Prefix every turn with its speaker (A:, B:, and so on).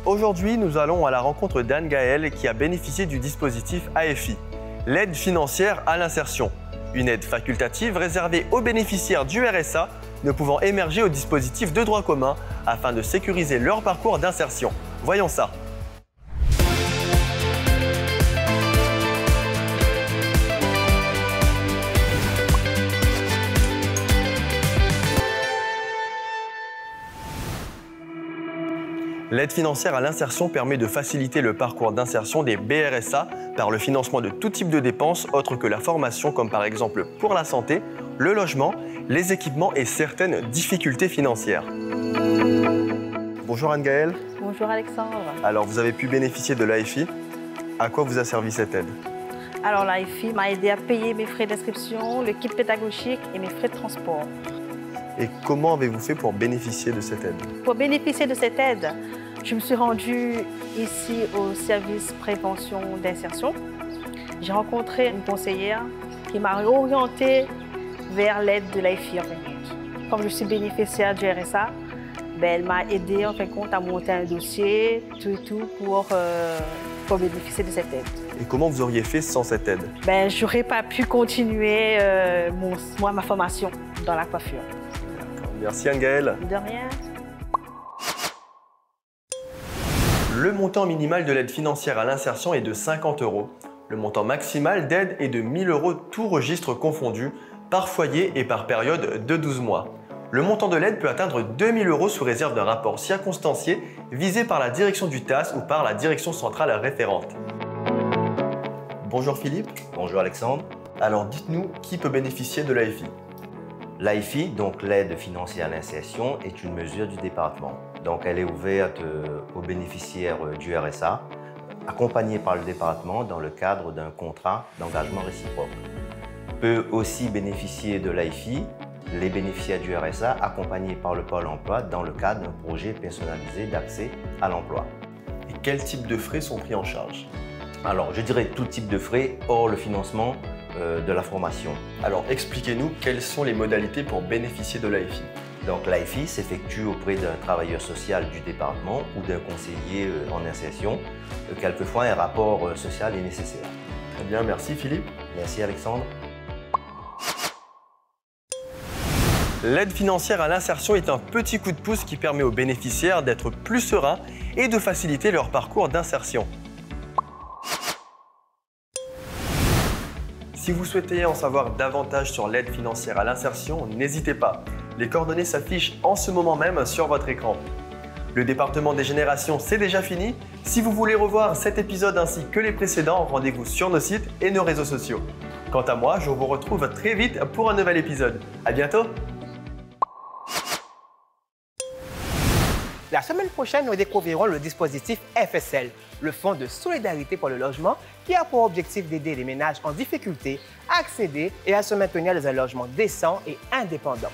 A: Aujourd'hui, nous allons à la rencontre d'Anne-Gaëlle qui a bénéficié du dispositif AFI, l'aide financière à l'insertion. Une aide facultative réservée aux bénéficiaires du RSA ne pouvant émerger au dispositif de droit commun afin de sécuriser leur parcours d'insertion. Voyons ça. L'aide financière à l'insertion permet de faciliter le parcours d'insertion des BRSA par le financement de tout type de dépenses autres que la formation, comme par exemple pour la santé, le logement, les équipements et certaines difficultés financières. Bonjour Anne-Gaëlle.
B: Bonjour Alexandre.
A: Alors vous avez pu bénéficier de l'AFI. À quoi vous a servi cette aide?
B: Alors l'AFI m'a aidé à payer mes frais d'inscription, le kit pédagogique et mes frais de transport.
A: Et comment avez-vous fait pour bénéficier de cette aide?
B: Pour bénéficier de cette aide, je me suis rendue ici au service prévention d'insertion. J'ai rencontré une conseillère qui m'a orientée vers l'aide de l'AFI. Comme je suis bénéficiaire du RSA, elle m'a aidée en fin de compte à monter un dossier, tout pour bénéficier de cette aide.
A: Et comment vous auriez fait sans cette aide?
B: Je n'aurais pas pu continuer ma formation dans la coiffure.
A: Merci Anne-Gaëlle.
B: De rien.
A: Le montant minimal de l'aide financière à l'insertion est de 50 €. Le montant maximal d'aide est de 1 000 €, tous registres confondus, par foyer et par période de 12 mois. Le montant de l'aide peut atteindre 2 000 € sous réserve d'un rapport circonstancié visé par la direction du TAS ou par la direction centrale référente. Bonjour Philippe.
C: Bonjour Alexandre.
A: Alors dites-nous, qui peut bénéficier de l'AFI?
C: L'AFI, donc l'aide financière à l'insertion, est une mesure du département. Donc elle est ouverte aux bénéficiaires du RSA, accompagnés par le département dans le cadre d'un contrat d'engagement réciproque. Peut aussi bénéficier de l'AFI les bénéficiaires du RSA accompagnés par le Pôle emploi dans le cadre d'un projet personnalisé d'accès à l'emploi.
A: Et quels types de frais sont pris en charge?
C: Alors je dirais tout type de frais, hors le financement de la formation.
A: Alors expliquez-nous quelles sont les modalités pour bénéficier de l'AFI.
C: Donc l'AFI s'effectue auprès d'un travailleur social du département ou d'un conseiller en insertion. Quelquefois un rapport social est nécessaire.
A: Très bien, merci Philippe.
C: Merci Alexandre.
A: L'aide financière à l'insertion est un petit coup de pouce qui permet aux bénéficiaires d'être plus sereins et de faciliter leur parcours d'insertion. Si vous souhaitez en savoir davantage sur l'aide financière à l'insertion, n'hésitez pas. Les coordonnées s'affichent en ce moment même sur votre écran. Le département des générations, c'est déjà fini. Si vous voulez revoir cet épisode ainsi que les précédents, rendez-vous sur nos sites et nos réseaux sociaux. Quant à moi, je vous retrouve très vite pour un nouvel épisode. À bientôt!
D: La semaine prochaine, nous découvrirons le dispositif FSL, le Fonds de solidarité pour le logement, qui a pour objectif d'aider les ménages en difficulté à accéder et à se maintenir dans un logement décent et indépendant.